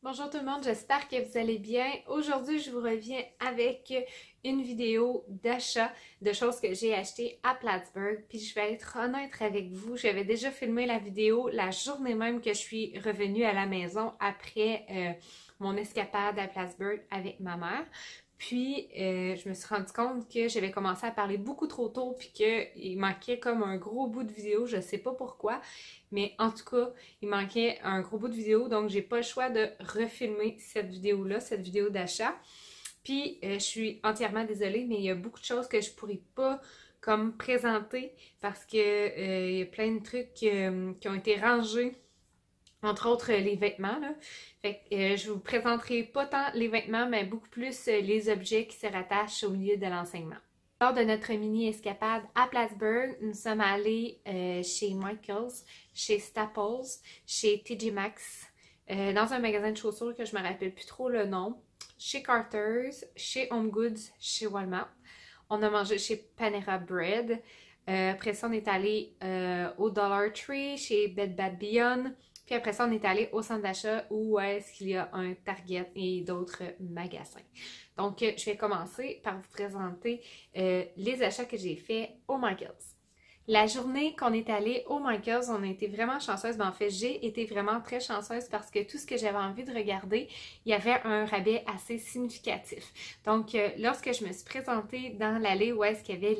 Bonjour tout le monde, j'espère que vous allez bien. Aujourd'hui, je vous reviens avec une vidéo d'achat de choses que j'ai achetées à Plattsburgh. Puis je vais être honnête avec vous, j'avais déjà filmé la vidéo la journée même que je suis revenue à la maison après mon escapade à Plattsburgh avec ma mère. Puis, je me suis rendu compte que j'avais commencé à parler beaucoup trop tôt puis qu'il manquait comme un gros bout de vidéo, je sais pas pourquoi, mais en tout cas, il manquait un gros bout de vidéo, donc j'ai pas le choix de refilmer cette vidéo-là, cette vidéo d'achat. Puis, je suis entièrement désolée, mais il y a beaucoup de choses que je pourrais pas comme présenter parce que il y a plein de trucs qui ont été rangés. Entre autres, les vêtements, là. Fait que je vous présenterai pas tant les vêtements, mais beaucoup plus les objets qui se rattachent au milieu de l'enseignement. Lors de notre mini-escapade à Plattsburgh, nous sommes allés chez Michaels, chez Staples, chez TJ Maxx, dans un magasin de chaussures que je me rappelle plus trop le nom, chez Carter's, chez Home Goods, chez Walmart. On a mangé chez Panera Bread. Après ça, on est allé au Dollar Tree, chez Bed Bath Beyond. Puis après ça, on est allé au centre d'achat où est-ce qu'il y a un Target et d'autres magasins. Donc, je vais commencer par vous présenter les achats que j'ai faits au Michaels. La journée qu'on est allé au Michaels, on a été vraiment chanceuse. Ben, en fait, j'ai été vraiment très chanceuse parce que tout ce que j'avais envie de regarder, il y avait un rabais assez significatif. Donc, lorsque je me suis présentée dans l'allée où est-ce qu'il y avait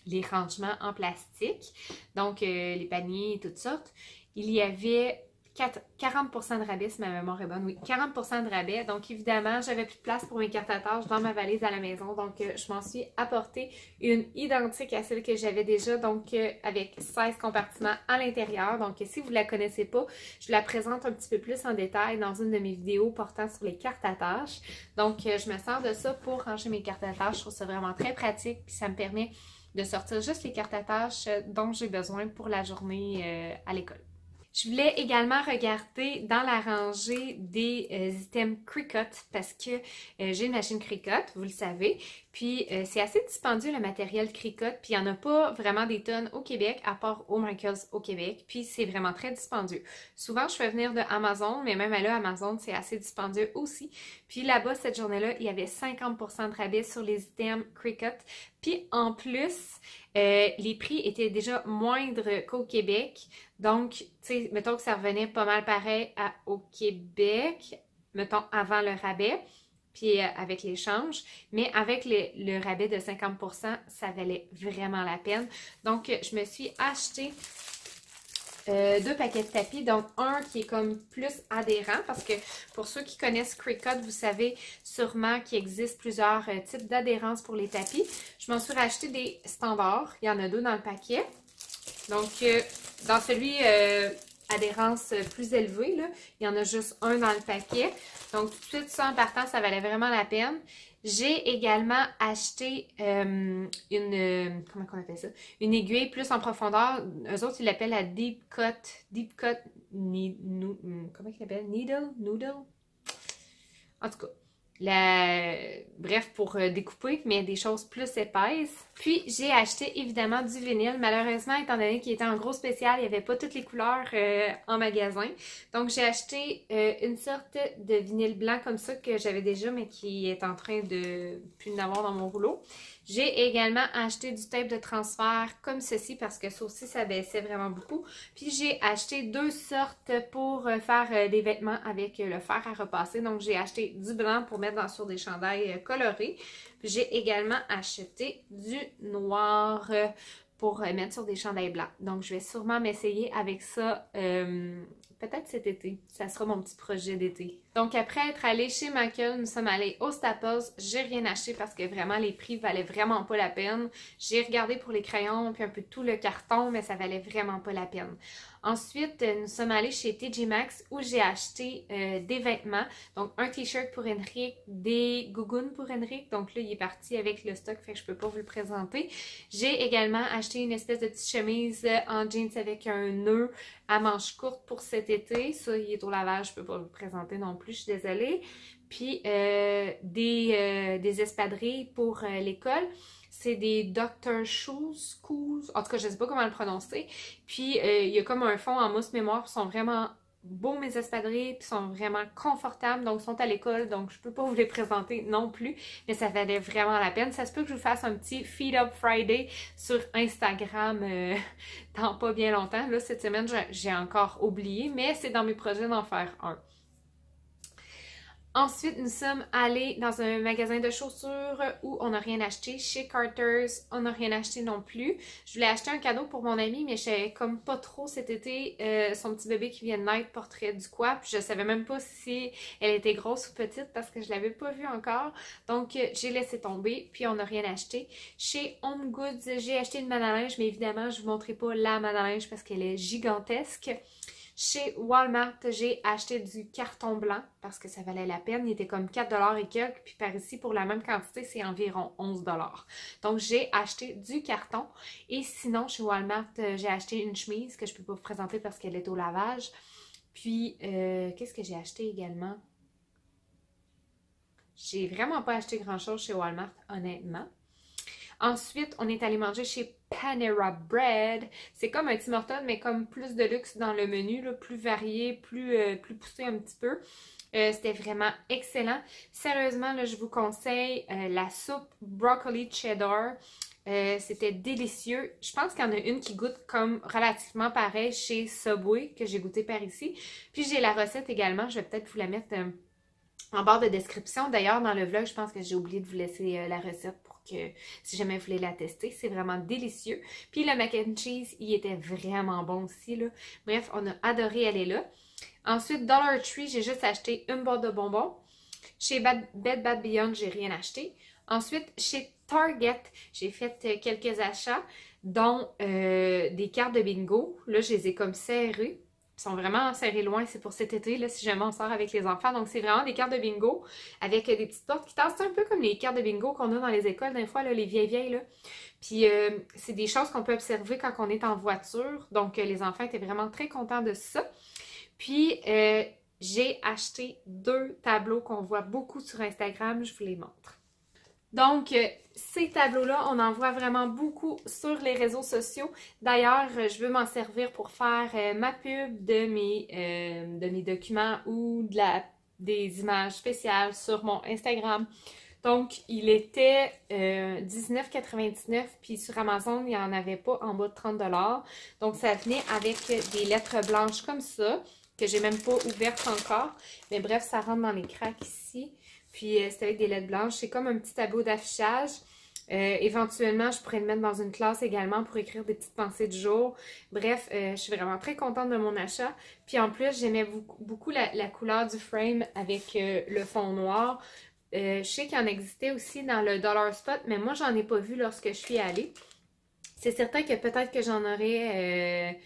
les rangements en plastique, donc les paniers et toutes sortes, il y avait 40% de rabais, si ma mémoire est bonne, oui, 40% de rabais. Donc, évidemment, j'avais plus de place pour mes cartes à tâches dans ma valise à la maison. Donc, je m'en suis apporté une identique à celle que j'avais déjà, donc avec 16 compartiments à l'intérieur. Donc, si vous ne la connaissez pas, je la présente un petit peu plus en détail dans une de mes vidéos portant sur les cartes à tâches. Donc, je me sers de ça pour ranger mes cartes à tâches. Je trouve ça vraiment très pratique, puis ça me permet de sortir juste les cartes à tâches dont j'ai besoin pour la journée à l'école. Je voulais également regarder dans la rangée des items Cricut parce que j'ai une machine Cricut, vous le savez. Puis c'est assez dispendieux le matériel Cricut, puis il n'y en a pas vraiment des tonnes au Québec, à part au Michaels au Québec, puis c'est vraiment très dispendieux. Souvent je fais venir de Amazon, mais même là, Amazon c'est assez dispendieux aussi. Puis là-bas, cette journée-là, il y avait 50% de rabais sur les items Cricut. Puis en plus, les prix étaient déjà moindres qu'au Québec. Donc, tu sais, mettons que ça revenait pas mal pareil au Québec, mettons avant le rabais, puis avec l'échange, mais avec le rabais de 50%, ça valait vraiment la peine. Donc, je me suis acheté 2 paquets de tapis, donc un qui est comme plus adhérent, parce que pour ceux qui connaissent Cricut, vous savez sûrement qu'il existe plusieurs types d'adhérence pour les tapis. Je m'en suis racheté des standards, il y en a 2 dans le paquet. Donc, dans celui adhérence plus élevée, là, il y en a juste un dans le paquet. Donc, tout de suite, ça en partant, ça valait vraiment la peine. J'ai également acheté comment on appelle ça? Une aiguille plus en profondeur. Eux autres, ils l'appellent la Deep Cut comment ils l'appellent? Noodle? En tout cas. Bref, pour découper, mais des choses plus épaisses. Puis, j'ai acheté évidemment du vinyle. Malheureusement, étant donné qu'il était en gros spécial, il n'y avait pas toutes les couleurs en magasin. Donc, j'ai acheté une sorte de vinyle blanc comme ça que j'avais déjà, mais qui est en train de plus n'avoir dans mon rouleau. J'ai également acheté du tape de transfert comme ceci parce que ça aussi, ça baissait vraiment beaucoup. Puis j'ai acheté 2 sortes pour faire des vêtements avec le fer à repasser. Donc j'ai acheté du blanc pour mettre sur des chandails colorés. Puis j'ai également acheté du noir pour mettre sur des chandails blancs. Donc je vais sûrement m'essayer avec ça peut-être cet été. Ça sera mon petit projet d'été. Donc, après être allé chez Michaels, nous sommes allés au Staples. J'ai rien acheté parce que vraiment, les prix valaient vraiment pas la peine. J'ai regardé pour les crayons puis un peu tout le carton, mais ça valait vraiment pas la peine. Ensuite, nous sommes allés chez TJ Maxx où j'ai acheté des vêtements. Donc, un t-shirt pour Henrik, des gougounes pour Henrik. Donc là, il est parti avec le stock, fait que je peux pas vous le présenter. J'ai également acheté une espèce de petite chemise en jeans avec un nœud à manches courtes pour cet été. Ça, il est au lavage, je peux pas vous le présenter non plus, je suis désolée. Puis, des espadrilles pour l'école. C'est des Dr. Shoes, en tout cas, je ne sais pas comment le prononcer. Puis, il y a comme un fond en mousse mémoire, ils sont vraiment beaux mes espadrilles, puis sont vraiment confortables, donc ils sont à l'école, donc je peux pas vous les présenter non plus, mais ça valait vraiment la peine. Ça se peut que je vous fasse un petit Feed Up Friday sur Instagram dans pas bien longtemps. Là, cette semaine, j'ai encore oublié, mais c'est dans mes projets d'en faire un. Ensuite, nous sommes allés dans un magasin de chaussures où on n'a rien acheté. Chez Carter's, on n'a rien acheté non plus. Je voulais acheter un cadeau pour mon amie, mais je savais comme pas trop cet été son petit bébé qui vient de naître porterait du quoi. Puis je savais même pas si elle était grosse ou petite parce que je l'avais pas vue encore. Donc, j'ai laissé tomber, puis on n'a rien acheté. Chez Home Goods, j'ai acheté une manne à linge, mais évidemment, je vous montrerai pas la manne à linge parce qu'elle est gigantesque. Chez Walmart, j'ai acheté du carton blanc parce que ça valait la peine. Il était comme 4$ et quelques. Puis par ici, pour la même quantité, c'est environ 11$. Donc, j'ai acheté du carton. Et sinon, chez Walmart, j'ai acheté une chemise que je ne peux pas vous présenter parce qu'elle est au lavage. Puis, qu'est-ce que j'ai acheté également? J'ai vraiment pas acheté grand-chose chez Walmart, honnêtement. Ensuite, on est allé manger chez Panera Bread. C'est comme un Tim Hortons, mais comme plus de luxe dans le menu, là, plus varié, plus poussé un petit peu. C'était vraiment excellent. Sérieusement, là, je vous conseille la soupe broccoli cheddar. C'était délicieux. Je pense qu'il y en a une qui goûte comme relativement pareil chez Subway, que j'ai goûté par ici. Puis j'ai la recette également. Je vais peut-être vous la mettre en barre de description. D'ailleurs, dans le vlog, je pense que j'ai oublié de vous laisser la recette pour que, si jamais vous voulez la tester, c'est vraiment délicieux. Puis le mac and cheese, il était vraiment bon aussi, là. Bref, on a adoré aller là. Ensuite, Dollar Tree, j'ai juste acheté une boîte de bonbons. Chez Bed Bath Beyond, j'ai rien acheté. Ensuite, chez Target, j'ai fait quelques achats, dont des cartes de bingo. Là, je les ai comme serrées. Ils sont vraiment serrés loin, c'est pour cet été, là, si jamais on sort avec les enfants. Donc, c'est vraiment des cartes de bingo avec des petites portes qui tassent un peu comme les cartes de bingo qu'on a dans les écoles, des fois, là, les vieilles, là. Puis, c'est des choses qu'on peut observer quand on est en voiture. Donc, les enfants étaient vraiment très contents de ça. Puis, j'ai acheté 2 tableaux qu'on voit beaucoup sur Instagram. Je vous les montre. Donc, ces tableaux-là, on en voit vraiment beaucoup sur les réseaux sociaux. D'ailleurs, je veux m'en servir pour faire ma pub de mes documents ou des images spéciales sur mon Instagram. Donc, il était 19,99$, puis sur Amazon, il n'y en avait pas en bas de 30$. Donc, ça venait avec des lettres blanches comme ça, que j'ai même pas ouvertes encore. Mais bref, ça rentre dans les craques ici. Puis c'est avec des lettres blanches. C'est comme un petit tableau d'affichage. Éventuellement, je pourrais le mettre dans une classe également pour écrire des petites pensées du jour. Bref, je suis vraiment très contente de mon achat. Puis en plus, j'aimais beaucoup la couleur du frame avec le fond noir. Je sais qu'il en existait aussi dans le Dollar Spot, mais moi, j'en ai pas vu lorsque je suis allée. C'est certain que peut-être que j'en aurais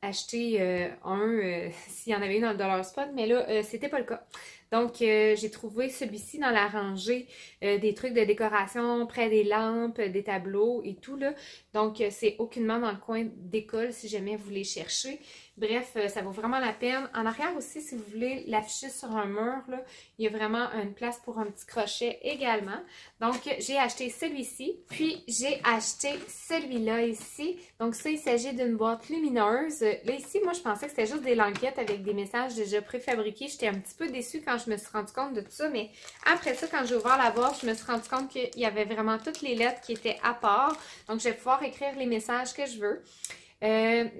acheté s'il y en avait eu dans le Dollar Spot, mais là, c'était pas le cas. Donc, j'ai trouvé celui-ci dans la rangée des trucs de décoration, près des lampes, des tableaux et tout, là. Donc, c'est aucunement dans le coin d'école si jamais vous les cherchez. Bref, ça vaut vraiment la peine. En arrière aussi, si vous voulez l'afficher sur un mur, là, il y a vraiment une place pour un petit crochet également. Donc, j'ai acheté celui-ci. Puis, j'ai acheté celui-là ici. Donc, ça, il s'agit d'une boîte lumineuse. Là, ici, moi, je pensais que c'était juste des languettes avec des messages déjà préfabriqués. J'étais un petit peu déçue quand je me suis rendu compte de tout ça. Mais après ça, quand j'ai ouvert la boîte, je me suis rendu compte qu'il y avait vraiment toutes les lettres qui étaient à part. Donc, je vais pouvoir écrire les messages que je veux.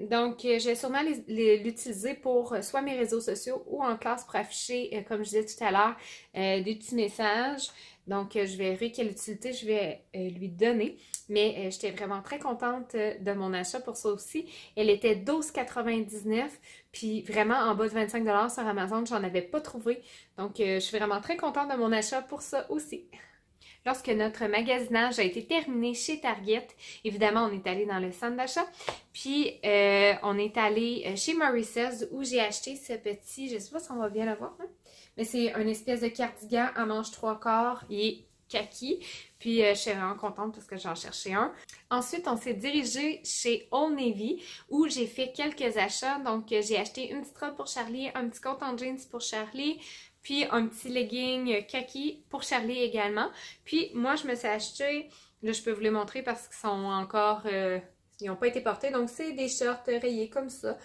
Donc, je vais sûrement l'utiliser pour soit mes réseaux sociaux ou en classe pour afficher, comme je disais tout à l'heure, des petits messages. Donc, je verrai quelle utilité je vais lui donner. Mais j'étais vraiment très contente de mon achat pour ça aussi. Elle était 12,99$. Puis vraiment, en bas de 25$ sur Amazon, j'en avais pas trouvé. Donc, je suis vraiment très contente de mon achat pour ça aussi. Lorsque notre magasinage a été terminé chez Target, évidemment, on est allé dans le centre d'achat. Puis, on est allé chez Maurice's où j'ai acheté ce petit, je ne sais pas si on va bien le voir, hein? Mais c'est une espèce de cardigan à manches 3/4. Il est kaki. Puis, je suis vraiment contente parce que j'en cherchais un. Ensuite, on s'est dirigé chez Old Navy où j'ai fait quelques achats. Donc, j'ai acheté une petite robe pour Charlie, un petit coton en jeans pour Charlie, puis un petit legging kaki pour Charlie également. Puis moi, je me suis acheté, là je peux vous les montrer parce qu'ils sont encore, Ils n'ont pas été portés, donc c'est des shorts rayés comme ça.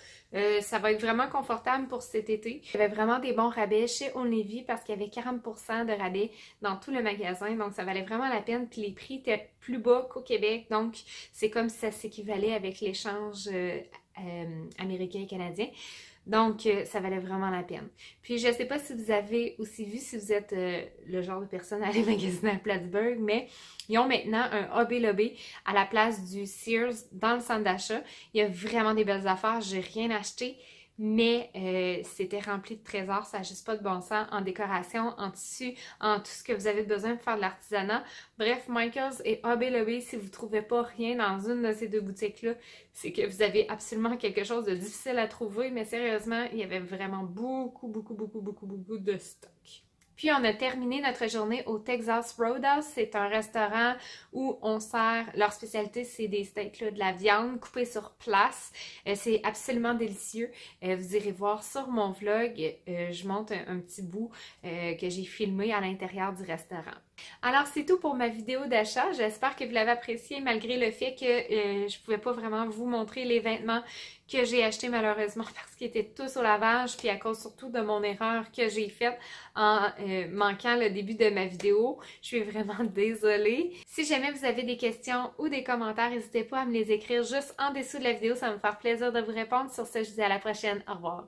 Ça va être vraiment confortable pour cet été. Il y avait vraiment des bons rabais chez Old Navy parce qu'il y avait 40% de rabais dans tout le magasin, donc ça valait vraiment la peine. Puis les prix étaient plus bas qu'au Québec, donc c'est comme si ça s'équivalait avec l'échange américain et canadien. Donc, ça valait vraiment la peine. Puis, je ne sais pas si vous avez aussi vu, si vous êtes le genre de personne à aller magasiner à Plattsburgh, mais ils ont maintenant un Hobby Lobby à la place du Sears dans le centre d'achat. Il y a vraiment des belles affaires. J'ai rien acheté, mais c'était rempli de trésors. Ça n'a juste pas de bon sens en décoration, en tissu, en tout ce que vous avez besoin pour faire de l'artisanat. Bref, Michaels et Hobby Lobby, si vous ne trouvez pas rien dans une de ces deux boutiques-là, c'est que vous avez absolument quelque chose de difficile à trouver, mais sérieusement, il y avait vraiment beaucoup de stock. Puis on a terminé notre journée au Texas Roadhouse. C'est un restaurant où on sert, leur spécialité c'est des steaks, là, de la viande coupée sur place. C'est absolument délicieux. Vous irez voir sur mon vlog, je monte un petit bout que j'ai filmé à l'intérieur du restaurant. Alors c'est tout pour ma vidéo d'achat. J'espère que vous l'avez apprécié malgré le fait que je ne pouvais pas vraiment vous montrer les vêtements que j'ai achetés malheureusement parce qu'ils étaient tous au lavage, puis à cause surtout de mon erreur que j'ai faite en manquant le début de ma vidéo. Je suis vraiment désolée. Si jamais vous avez des questions ou des commentaires, n'hésitez pas à me les écrire juste en dessous de la vidéo. Ça va me faire plaisir de vous répondre. Sur ce, je vous dis à la prochaine. Au revoir.